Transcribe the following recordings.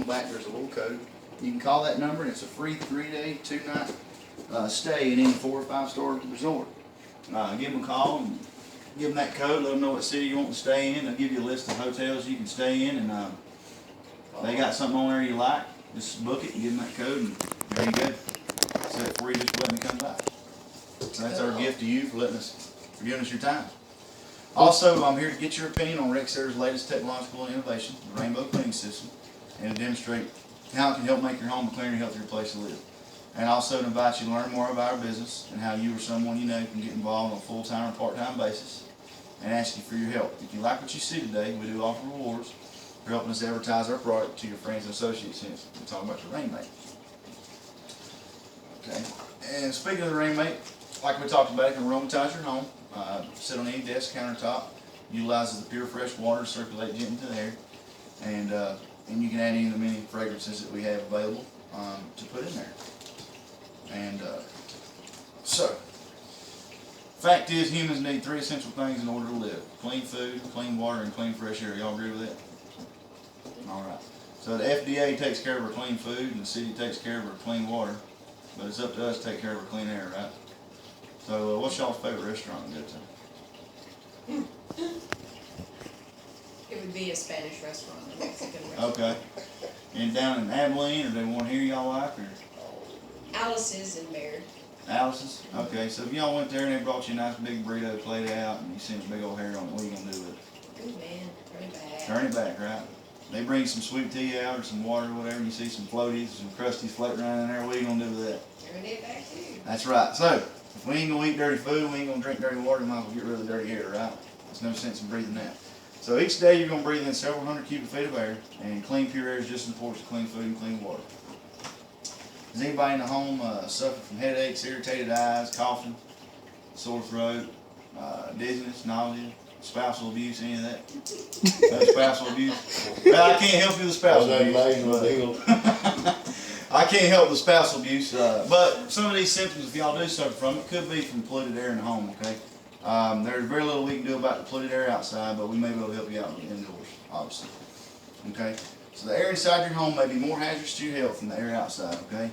back there's a little code. You can call that number and it's a free 3-day, 2-night stay in any 4 or 5 star resort. Give them a call and give them that code, let them know what city you want to stay in. They'll give you a list of hotels you can stay in, and they got something on there you like, just book it and give them that code, and there you go. Set it for you just for letting me come by. So that's our gift to you for giving us your time. Also, I'm here to get your opinion on Rexair's latest technological innovation, the Rainbow Cleaning System, and to demonstrate how it can help make your home a cleaner, healthier place to live. And also to invite you to learn more about our business and how you or someone you know can get involved on a full-time or part-time basis, and ask you for your help. If you like what you see today, we do offer rewards for helping us advertise our product to your friends and associates. Hence, we're talking about the Rainmate. Okay. And speaking of the Rainmate, like we talked about, it can aromatize your home, sit on any desk, countertop, utilizes the pure fresh water to circulate gently into the air, and you can add any of the many fragrances that we have available to put in there. And so, fact is, humans need 3 essential things in order to live: clean food, clean water, and clean fresh air. Y'all agree with that? All right. So the FDA takes care of our clean food, and the city takes care of our clean water, but it's up to us to take care of our clean air, right? So what's y'all's favorite restaurant to go to? It would be a Spanish restaurant, a Mexican restaurant. Okay. And down in Abilene, or they one here y'all like, or? Alice's and Baird. Alice's? Okay, so if y'all went there and they brought you a nice big burrito plate out and you seen a big old hair on it, what are you going to do with it? Ooh man, turn it back. Turn it back, right? They bring some sweet tea out or some water or whatever, and you see some floaties, some crusties floating around in there, what are you going to do with that? Turn it back too. That's right. So, if we ain't going to eat dirty food, we ain't going to drink dirty water, we might as well get rid of the dirty air, right? There's no sense in breathing that. So each day you're going to breathe in several hundred cubic feet of air, and clean, pure air is just as important as clean food and clean water. Does anybody in the home suffer from headaches, irritated eyes, coughing, sore throat, dizziness, nausea, spousal abuse, any of that? No spousal abuse? Well, I can't help you with spousal abuse. I can't help with spousal abuse, but some of these symptoms, if y'all do suffer from it, could be from polluted air in the home, okay? There's very little we can do about the polluted air outside, but we may be able to help you out indoors, obviously. Okay? So the air inside your home may be more hazardous to your health than the air outside, okay?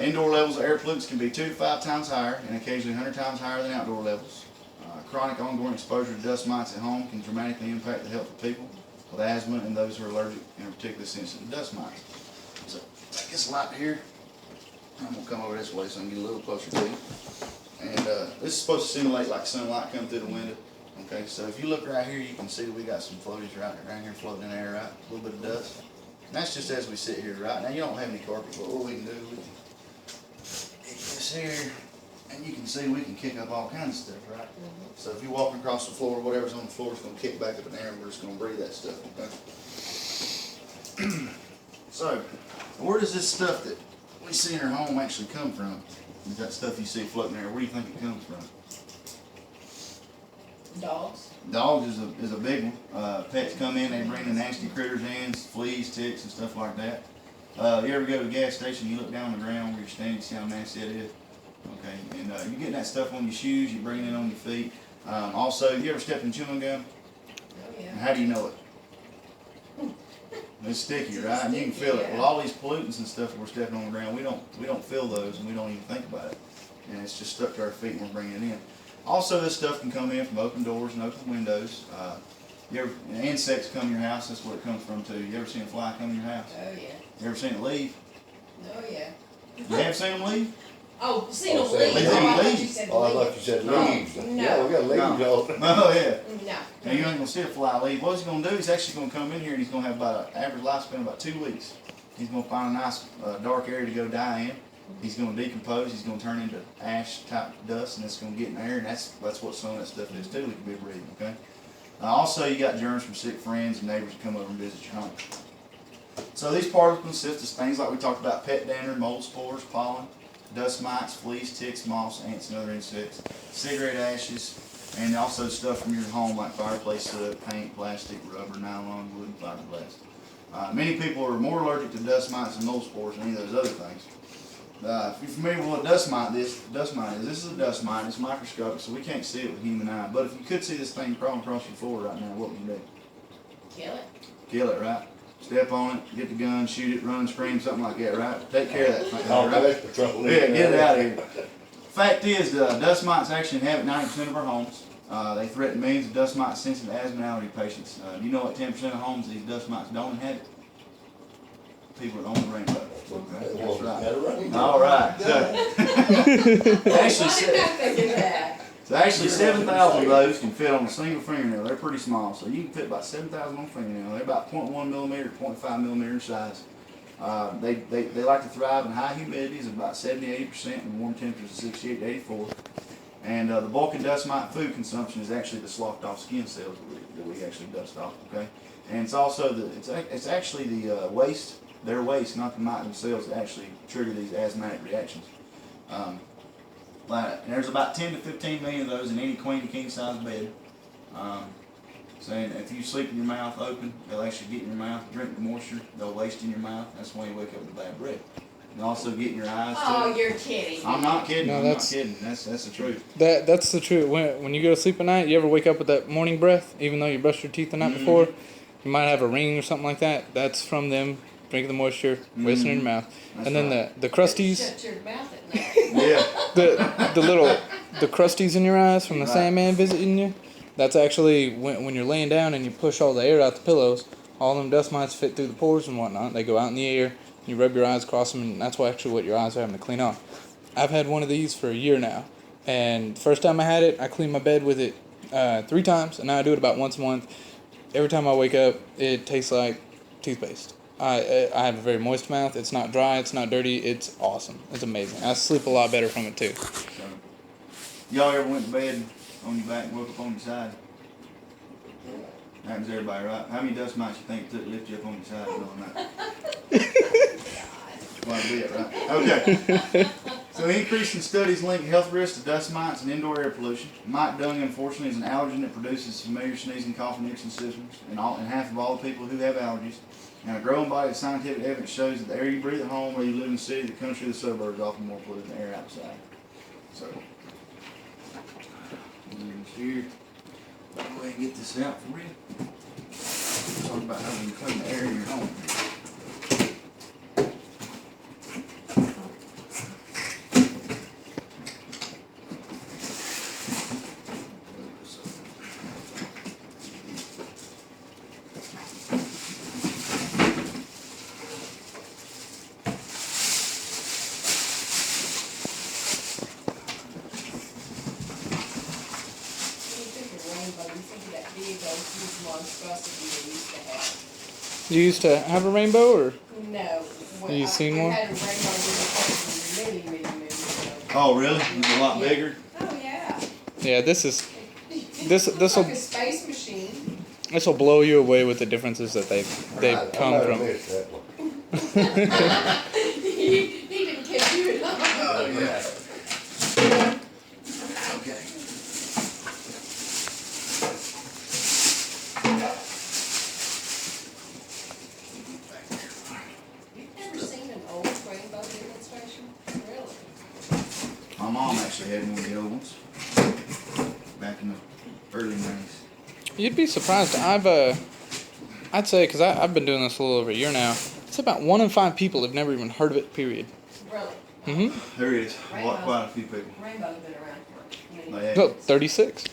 Indoor levels of air pollutants can be 2 to 5 times higher and occasionally 100 times higher than outdoor levels. Chronic ongoing exposure to dust mites at home can dramatically impact the health of people with asthma and those who are allergic and are particularly sensitive to dust mites. So take this light here. I'm going to come over this way so I can get a little closer to you. And this is supposed to simulate like sunlight coming through the window. Okay, so if you look right here, you can see that we got some floaties right here floating in the air, right? A little bit of dust. And that's just as we sit here, right? Now you don't have any carpet, but what we can do, we can get this here, and you can see we can kick up all kinds of stuff, right? So if you're walking across the floor, whatever's on the floor is going to kick back up in the air, and we're just going to breathe that stuff, okay? So, where does this stuff that we see in our home actually come from? That stuff you see floating there, where do you think it comes from? Dogs. Dogs is a big one. Pets come in, they bring the nasty critters in, fleas, ticks, and stuff like that. You ever go to a gas station, you look down on the ground where you're standing, see how nasty it is? Okay, and you're getting that stuff on your shoes, you bring it on your feet. Also, you ever stepped in chewing gum? Oh yeah. And how do you know it? It's sticky, right? And you can feel it. Well, all these pollutants and stuff that we're stepping on the ground, we don't feel those, and we don't even think about it. And it's just stuck to our feet and we're bringing it in. Also, this stuff can come in from open doors and open windows. Insects come to your house, that's where it comes from too. You ever seen a fly come to your house? Oh yeah. You ever seen it leave? Oh yeah. You have seen them leave? Oh, seen them They leaves. leave. Oh, I thought you said Oh, I leaves. thought you said No. leaves. No. Yeah, we got leaves No. on. Oh yeah. No. Now you ain't gonna see a fly leave. What he's gonna do? He's actually gonna come in here and he's gonna have about an average lifespan of about 2 weeks. He's gonna find a nice dark area to go die in. He's gonna decompose. He's gonna turn into ash type dust, and it's gonna get in the air. And that's what some of that stuff is too. We can be breathing. Okay. Also, you got germs from sick friends and neighbors that come over and visit your home. So these particles consist of things like we talked about: pet dander, mold spores, pollen, dust mites, fleas, ticks, moths, ants, and other insects, cigarette ashes, and also stuff from your home like fireplace soot, paint, plastic, rubber, nylon, wood, and fiberglass. Many people are more allergic to dust mites and mold spores than any of those other things. If you're familiar with what a dust mite is, this is a dust mite. It's microscopic, so we can't see it with the human eye. But if you could see this thing crawling across your floor right now, what would you do? Kill it. Kill it, right? step on it, get the gun, shoot it, run, scream, something like that, right? Take care of that thing, Oh, right? that's patrol. Yeah, get it out of here. Fact is, dust mites actually inhabit 90% of our homes. They threaten millions of dust mite sensitive asthma and allergy patients. You know what 10% of homes these dust mites don't inhabit? People that own the rainbow. Right? That's right. All right. So actually 7,000 of those can fit on a single fingernail. They're pretty small, so you can fit about 7,000 on a fingernail. They're about 0.1 millimeter, 0.5 millimeter in size. They like to thrive in high humidities of about 70-80% and warm temperatures of 68 to 84. And the bulk of dust mite food consumption is actually the sloughed off skin cells that we actually dust off. Okay, and it's also it's actually the waste, their waste, not the mite themselves, that actually trigger these asthmatic reactions. And there's about 10 to 15 million of those in any queen to king size bed. Saying if you sleep with your mouth open, they'll actually get in your mouth, drink the moisture, they'll waste in your mouth. That's when you wake up with bad breath. And also get in your eyes too. Oh, you're kidding. I'm not kidding. No, I'm that's- not kidding. That's the truth. That's the truth. When you go to sleep at night, you ever wake up with that morning breath, even though you brushed your teeth the night before? You might have a ring or something like that. That's from them drinking the moisture, wasting in your mouth. That's and then right. the crusties, Shut your mouth at night. Yeah. the crusties in your eyes from the Right. Sandman visiting you. That's actually when you're laying down and you push all the air out the pillows. All them dust mites fit through the pores and whatnot. They go out in the air. You rub your eyes across them, and that's what your eyes are having to clean off. I've had one of these for a year now, and first time I had it, I cleaned my bed with it 3 times, and now I do it about once a month. Every time I wake up, it tastes like toothpaste. I have a very moist mouth. It's not dry. It's not dirty. It's awesome. It's amazing. I sleep a lot better from it too. So, y'all ever went to bed on your back and woke up on your side? Happens to everybody, right? How many dust mites you think it took to lift you up on your side doing that? Quite a bit, right? Okay. So increasing studies link health risks to dust mites and indoor air pollution. Mite dung, unfortunately, is an allergen that produces familiar sneezing, coughing, itching symptoms in half of all the people who have allergies. And a growing body of scientific evidence shows that the air you breathe at home, whether you live in the city, the country, or the suburbs, is often more polluted than the air outside. So, here, go ahead and get this out for you. Talk about how you clean the air in your home. You used to have a rainbow, or No. Well, You seen we one? had a rainbow many moons ago. Oh, really? It's a lot bigger? Oh, yeah. yeah, this It's this'll like a space machine. this'll blow you away with the differences that they've come I from. missed that one. He didn't catch you at all. Oh, yeah. Okay. You've never seen an old rainbow demonstration? Really? My mom actually had one of the old ones back in the early 90s. You'd be surprised. I'd say, because I've been doing this a little over a year now, it's about 1 in 5 people have never even heard of it, period. Really? Mm-hmm. There it is. Rainbows. Quite a few people. Rainbow's been around for many They years. have. Look, 36.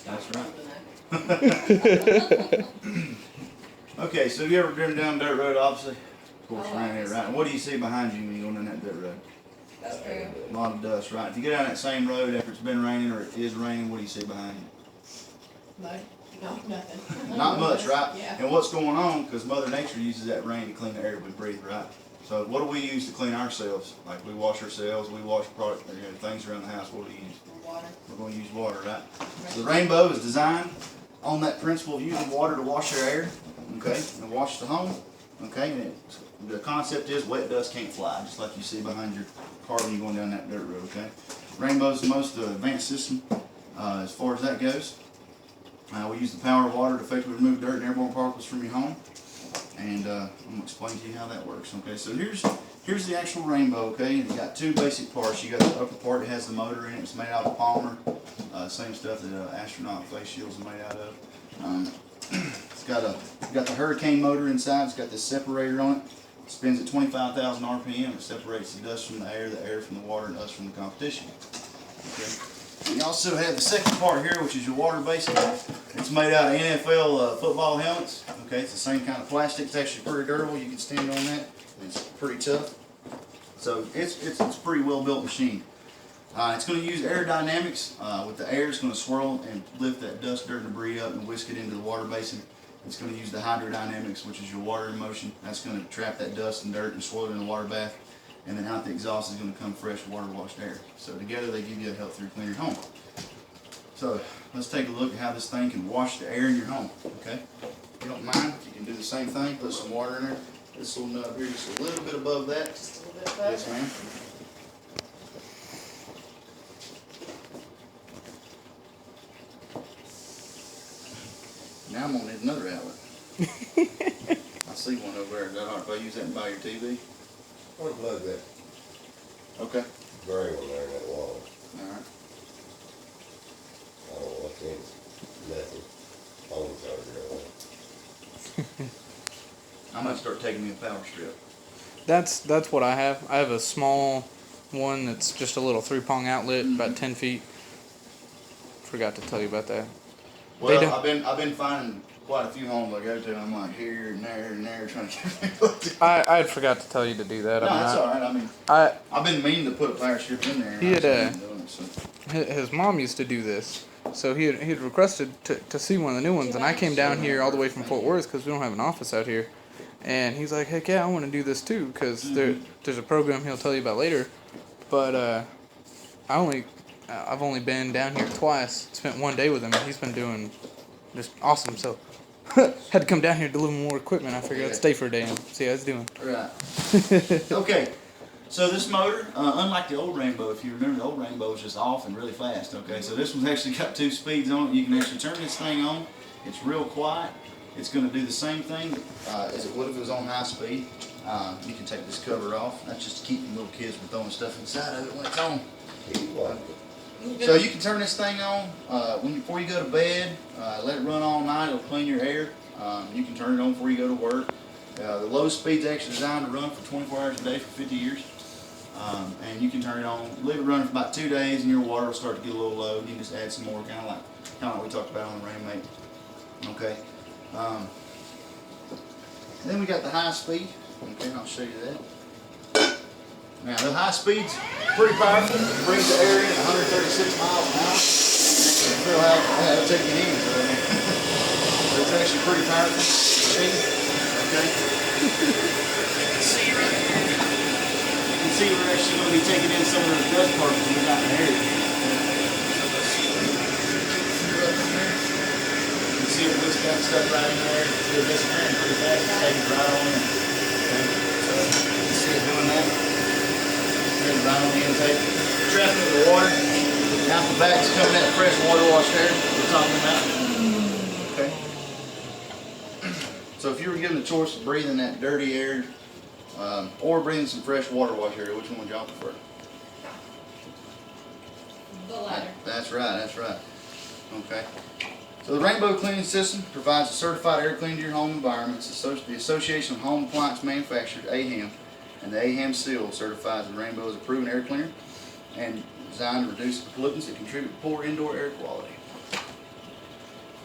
That's right. Okay, so have you ever driven down dirt road, obviously? Of course, Oh, around here, right? And what do you see behind you when you go down that dirt road? That's true. A lot of dust, right? If you get down that same road after it's been raining or it is raining, what do you see behind you? Mud? No, nothing. Not much, right? Yeah. And what's going on, because Mother Nature uses that rain to clean the air we breathe, right? So what do we use to clean ourselves? Like we wash ourselves, we wash product, things around the house, what do we use? Water. We're going to use water, right? So the rainbow is designed on that principle of using water to wash our air, okay, and wash the home, okay, and the concept is wet dust can't fly, just like you see behind your car when you're going down that dirt road, okay? Rainbow's the most advanced system as far as that goes. We use the power of water to effectively remove dirt and airborne particles from your home, and I'm going to explain to you how that works, okay? So here's the actual rainbow, okay? It's got 2 basic parts. You got the upper part that has the motor in it. It's made out of polymer, same stuff that astronaut face shields are made out of. got the hurricane motor inside. It's got this separator on it. It spins at 25,000 RPM. It separates the dust from the air from the water, and us from the competition. Okay. You also have the second part here, which is your water basin. It's made out of NFL football helmets. Okay, it's the same kind of plastic. It's actually pretty durable. You can stand on that. It's pretty tough. So it's a pretty well built machine. It's going to use aerodynamics. With the air, it's going to swirl and lift that dust, dirt, and debris up and whisk it into the water basin. It's going to use the hydrodynamics, which is your water in motion. That's going to trap that dust and dirt and swirl it in the water bath. And then out the exhaust is going to come fresh water washed air. So together they give you a healthier, cleaner home. So let's take a look at how this thing can wash the air in your home. Okay? If you don't mind, you can do the same thing. Put some water in there. This little nub here, just a little bit above that. Just a little bit above. Yes, ma'am. Now I'm gonna need another outlet. I see one over there. Is that all right if I use that by your TV? Unplug that Okay. gray one there in that wall. All right. I don't know what's in it. Nothing. Phone charger. I might start taking me a power strip. That's what I have. I have a small one that's just a little 3-prong outlet, about 10 feet. Forgot to tell you about that. Well, I've been finding quite a few homes I go to, and I'm like here and there trying to get I forgot to tell you to do that. No, I mean, that's all right. I mean, I've been meaning to put a power strip in there. And He had, I just haven't done it, so. his mom used to do this, so he had requested to see one of the new ones, and I came down here all the way from Fort Worth because we don't have an office out here, and he's like, heck yeah, I want to do this too, because there's a program he'll tell you about later, but I've only been down here twice, spent one day with him, and he's been doing just awesome, so had to come down here to deliver more equipment. I figured I'd stay for a day and see how it's doing. Right. Okay. So this motor, unlike the old Rainbow, if you remember, the old Rainbow was just off and really fast. Okay. So this one's actually got 2 speeds on it. You can actually turn this thing on. It's real quiet. It's going to do the same thing as it would if it was on high speed. You can take this cover off. That's just to keep the little kids from throwing stuff inside of it when it's on. So you can turn this thing on before you go to bed. Let it run all night. It'll clean your air. You can turn it on before you go to work. The low speed's actually designed to run for 24 hours a day for 50 years. And you can turn it on, leave it running for about 2 days, and your water will start to get a little low. You can just add some more, kind of like we talked about on the Rainmate. Okay. And then we got the high speed. Okay, I'll show you that. Now the high speed's pretty powerful. It brings the air in at 136 miles an hour. You can feel how it'll take your hands. But it's actually pretty powerful. See? Okay. You can see we're actually going to be taking in some of those dust particles we got in the air. You can see it looks got stuff right in there. It's disappearing pretty fast. It's taking right on in. Okay. So you can see it doing that. Right on the intake, trapping it in the water. Out the back is coming that fresh water wash air we're talking about. Okay. So if you were given the choice of breathing that dirty air or breathing some fresh water wash air, which one would y'all prefer? The latter. That's right, that's right. Okay. So the Rainbow Cleaning System provides a certified air cleaner to your home environment. It's the Association of Home Appliance Manufacturers, AHAM. And the AHAM seal certifies the Rainbow as a proven air cleaner and designed to reduce the pollutants that contribute to poor indoor air quality.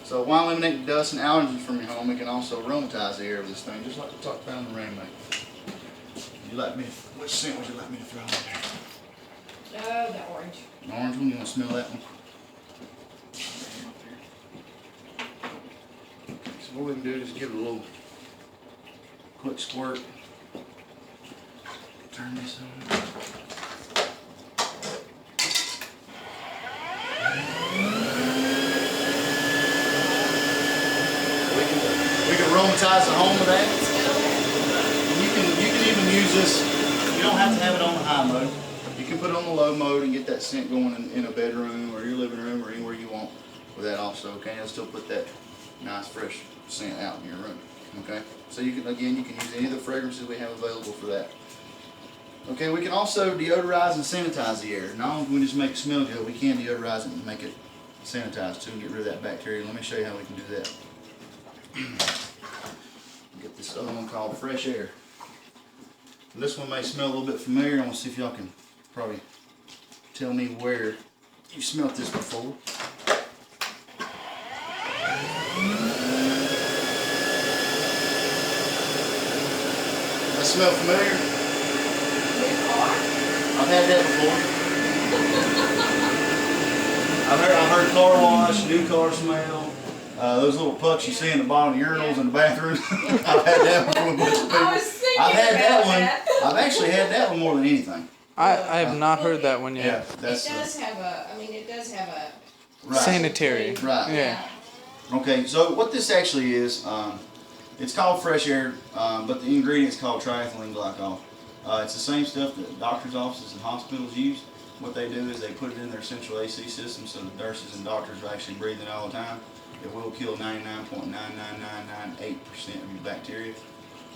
So while eliminating dust and allergens from your home, it can also aromatize the air of this thing, just like we talked about in the Rainmate. Which scent would you like me to throw in there? Oh, the orange. An orange one, you want to smell that one? So what we can do is give it a little quick squirt. Turn this on. We can aromatize the home with that. You can even use this. You don't have to have it on the high mode. You can put it on the low mode and get that scent going in a bedroom or your living room or anywhere you want with that also. Okay, it'll still put that nice fresh scent out in your room. Okay, so you can use any of the fragrances we have available for that. Okay, we can also deodorize and sanitize the air. Not only can we just make it smell good, we can deodorize it and make it sanitized too and get rid of that bacteria. Let me show you how we can do that. Get this other one called Fresh Air. And this one may smell a little bit familiar. I want to see if y'all can probably tell me where you've smelt this before. That smell familiar? New car? I've had that before. I've heard car wash, new car smell. Those little pucks you see in the bottom of the urinals in the bathroom. I've had that one from a bunch of people. I was thinking I've had about that one. that. I've actually had that one more than anything. I have not heard that one yet. It does have a Right. Sanitary. Right. Yeah. Okay, so what this actually is, it's called Fresh Air, but the ingredient's called triethylene glycol. It's the same stuff that doctors' offices and hospitals use. What they do is they put it in their central AC system so the nurses and doctors are actually breathing it all the time. It will kill 99.99998% of your bacteria.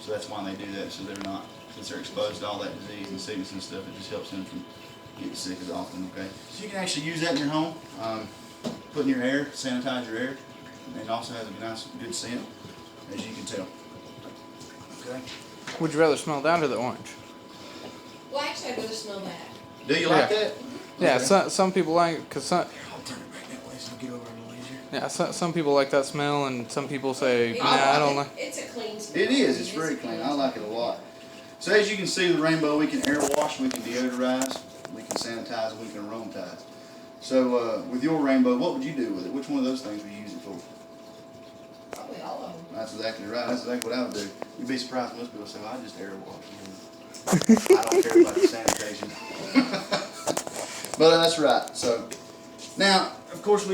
So that's why they do that, so they're not, since they're exposed to all that disease and sickness and stuff, it just helps them from getting sick as often, okay? So you can actually use that in your home, put in your air, sanitize your air, and it also has a nice, good scent, as you can tell. Okay? Would you rather smell that or the orange? well, actually, I'd rather smell that. Do you like that? Yeah, Okay. some people like, cause some, I'll turn it back that way so I'll get over a little easier. yeah, some people like that smell, and some people say, nah, I I don't like. It's a clean smell. It is, it's very clean. I like it a lot. So as you can see, the rainbow, we can air wash, we can deodorize, we can sanitize, and we can aromatize. So with your rainbow, what would you do with it? Which one of those things would you use it for? Probably all of them. That's exactly right. That's exactly what I would do. You'd be surprised most people say, well, I just air wash. I don't care about the sanitation. But that's right. So now, of course, we can